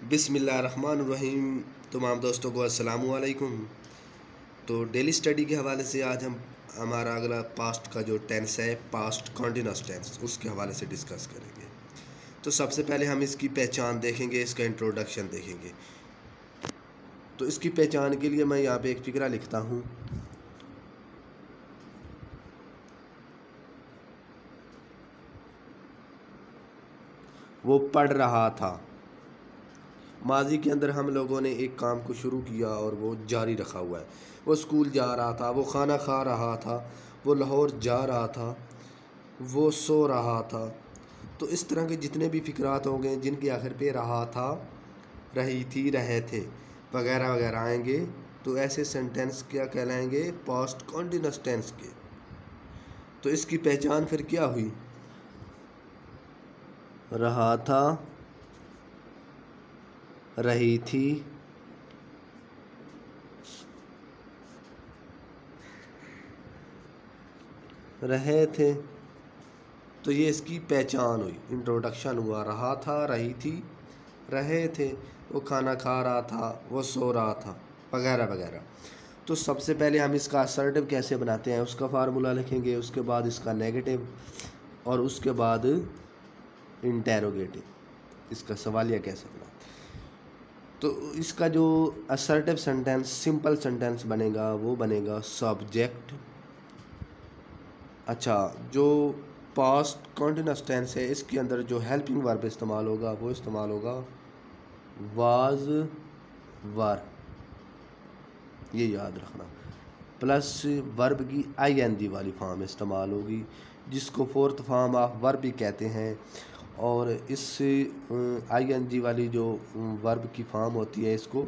बिस्मिल्लाहिर्रहमानिर्रहीम। तमाम दोस्तों को अस्सलामु अलैकुम। तो डेली स्टडी के हवाले से आज हम हमारा अगला पास्ट का जो टेंस है, पास्ट कॉन्टिन्यूअस टेंस, उसके हवाले से डिस्कस करेंगे। तो सबसे पहले हम इसकी पहचान देखेंगे, इसका इंट्रोडक्शन देखेंगे। तो इसकी पहचान के लिए मैं यहाँ पे एक फिक्रा लिखता हूँ। वो पढ़ रहा था। माजी के अंदर हम लोगों ने एक काम को शुरू किया और वो जारी रखा हुआ है। वो स्कूल जा रहा था, वो खाना खा रहा था, वो लाहौर जा रहा था, वो सो रहा था। तो इस तरह के जितने भी फिक्रात होंगे जिनके आखिर पे रहा था, रही थी, रहे थे वगैरह वगैरह आएंगे, तो ऐसे सेंटेंस क्या कहलाएंगे? पास्ट कॉन्टिन्यूअस टेंस के। तो इसकी पहचान फिर क्या हुई? रहा था, रही थी, रहे थे। तो ये इसकी पहचान हुई, इंट्रोडक्शन हुआ। रहा था, रही थी, रहे थे, वो खाना खा रहा था, वो सो रहा था वगैरह वगैरह। तो सबसे पहले हम इसका असर्टिव कैसे बनाते हैं उसका फार्मूला लिखेंगे, उसके बाद इसका नेगेटिव और उसके बाद इंटेरोगेटिव, इसका सवालिया कैसे बनाते। तो इसका जो असर्टिव सेंटेंस, सिंपल सेंटेंस बनेगा वो बनेगा सब्जेक्ट। अच्छा, जो पास्ट कॉन्टिन्यूअस टेंस है इसके अंदर जो हेल्पिंग वर्ब इस्तेमाल होगा वो इस्तेमाल होगा वाज वर, ये याद रखना। प्लस वर्ब की आईएनजी वाली फॉर्म इस्तेमाल होगी, जिसको फोर्थ फॉर्म ऑफ वर्ब भी कहते हैं। और इस आईएनजी वाली जो वर्ब की फॉर्म होती है इसको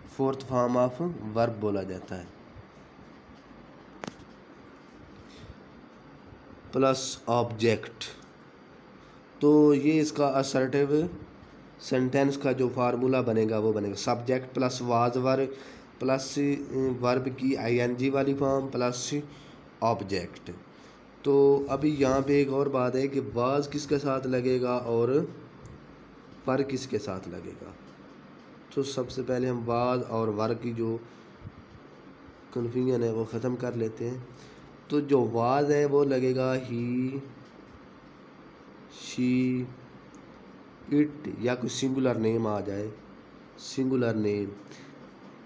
फोर्थ फॉर्म ऑफ वर्ब बोला जाता है। Plus object. तो ये इसका असर्टिव सेंटेंस का जो फार्मूला बनेगा वो बनेगा subject plus was were plus verb की आईएनजी वाली फॉर्म प्लस ऑब्जेक्ट। तो अभी यहाँ पे एक और बात है कि वाज किसके साथ लगेगा और वर किसके साथ लगेगा। तो सबसे पहले हम वाज और वर की जो कन्फ्यूजन है वो ख़त्म कर लेते हैं। तो जो वाज है वो लगेगा ही, शी, इट, या कोई सिंगुलर नेम आ जाए, सिंगुलर नेम,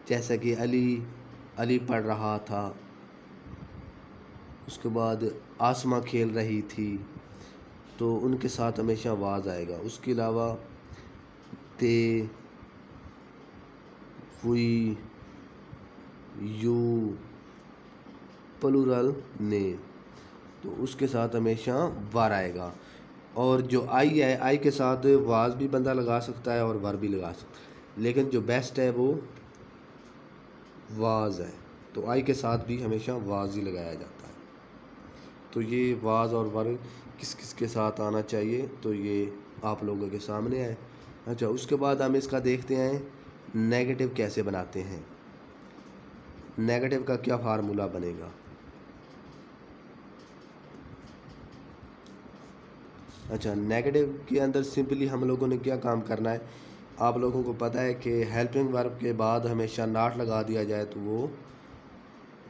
जैसा कि अली, अली पढ़ रहा था। उसके बाद आसमा खेल रही थी, तो उनके साथ हमेशा वाज आएगा। उसके अलावा ते, वी, यू, प्लूरल ने, तो उसके साथ हमेशा वर आएगा। और जो आई है, आई के साथ वाज भी बंदा लगा सकता है और वर भी लगा सकता है, लेकिन जो बेस्ट है वो वाज है। तो आई के साथ भी हमेशा वाज ही लगाया जाता है। तो ये वाज और वर किस किस के साथ आना चाहिए, तो ये आप लोगों के सामने है। अच्छा, उसके बाद हम इसका देखते हैं नेगेटिव कैसे बनाते हैं। नेगेटिव का क्या फार्मूला बनेगा। अच्छा, नेगेटिव के अंदर सिंपली हम लोगों ने क्या काम करना है, आप लोगों को पता है कि हेल्पिंग वर्ब के बाद हमेशा नॉट लगा दिया जाए तो वो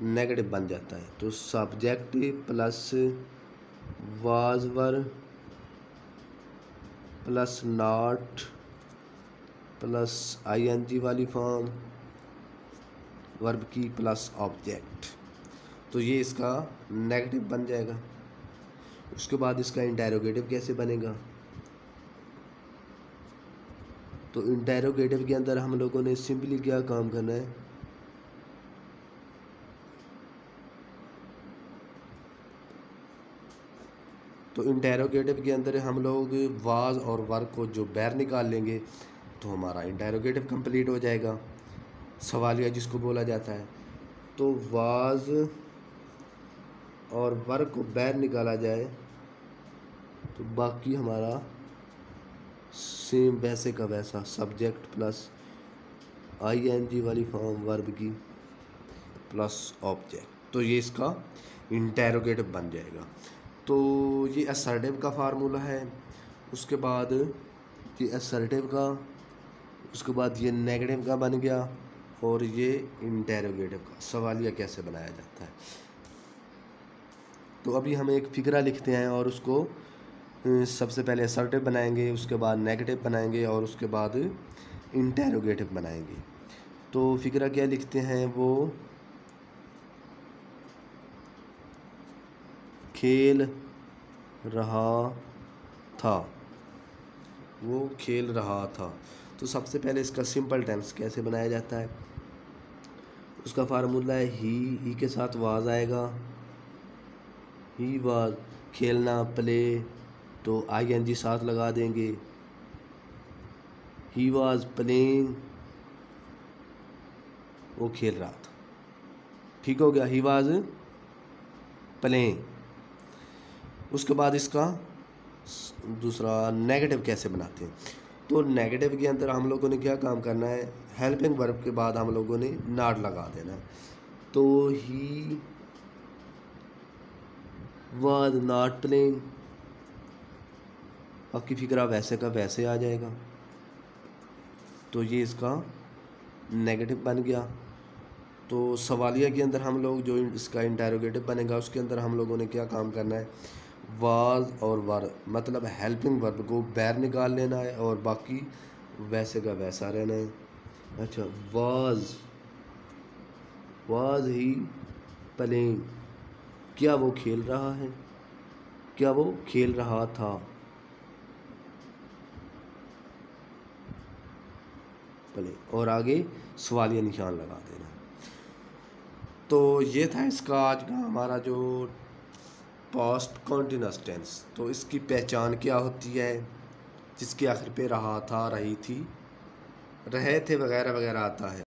नेगेटिव बन जाता है। तो subject plus was were plus not plus ING वाली फॉर्म वर्ब की प्लस ऑब्जेक्ट, तो ये इसका नेगेटिव बन जाएगा। उसके बाद इसका इंटेरोगेटिव कैसे बनेगा। तो इंटेरोगेटिव के अंदर हम लोगों ने सिंपली क्या काम करना है, तो इंटेरोगेटिव के अंदर हम लोग वाज और वर्ब को जो बैर निकाल लेंगे तो हमारा इंटेरोगेटिव कंप्लीट हो जाएगा, सवालिया जिसको बोला जाता है। तो वाज और वर्ब को बैर निकाला जाए तो बाकी हमारा सेम वैसे का वैसा सब्जेक्ट प्लस आईएनजी वाली फॉर्म वर्ब की प्लस ऑब्जेक्ट, तो ये इसका इंटेरोगेटिव बन जाएगा। तो ये असर्टिव का फार्मूला है। उसके बाद ये असर्टिव का, उसके बाद ये नेगेटिव का बन गया, और ये इंटेरोगेटिव का। सवालिया कैसे बनाया जाता है, तो अभी हम एक फिक्रा लिखते हैं और उसको सबसे पहले असर्टिव बनाएंगे, उसके बाद नेगेटिव बनाएंगे और उसके बाद इंटेरोगेटिव बनाएंगे। तो फिक्रा क्या लिखते हैं, वो खेल रहा था, वो खेल रहा था। तो सबसे पहले इसका सिंपल टेंस कैसे बनाया जाता है, उसका फार्मूला है ही के साथ वाज आएगा, ही वाज, खेलना प्ले, तो ING साथ लगा देंगे, ही वाज प्लेइंग, वो खेल रहा था। ठीक हो गया, ही वाज प्लेइंग। उसके बाद इसका दूसरा नेगेटिव कैसे बनाते हैं, तो नेगेटिव के अंदर हम लोगों ने क्या काम करना है, हेल्पिंग वर्ब के बाद हम लोगों ने नॉट लगा देना है। तो ही वाज नॉट प्लेइंग, आपकी फिक्रा वैसे का वैसे आ जाएगा। तो ये इसका नेगेटिव बन गया। तो सवालिया के अंदर हम लोग जो इसका इंटेरोगेटिव बनेगा उसके अंदर हम लोगों ने क्या काम करना है, वाज और वर, मतलब हेल्पिंग वर्ब को बैर निकाल लेना है और बाकी वैसे का वैसा रहना है। अच्छा, वाज ही प्लेइंग, क्या वो खेल रहा है, क्या वो खेल रहा था। प्ले, और आगे सवालिया निशान लगा देना। तो ये था इसका आज का हमारा जो पास्ट कॉन्टिन्यूअस टेंस। तो इसकी पहचान क्या होती है, जिसके आखिर पे रहा था, रही थी, रहे थे वगैरह वगैरह आता है।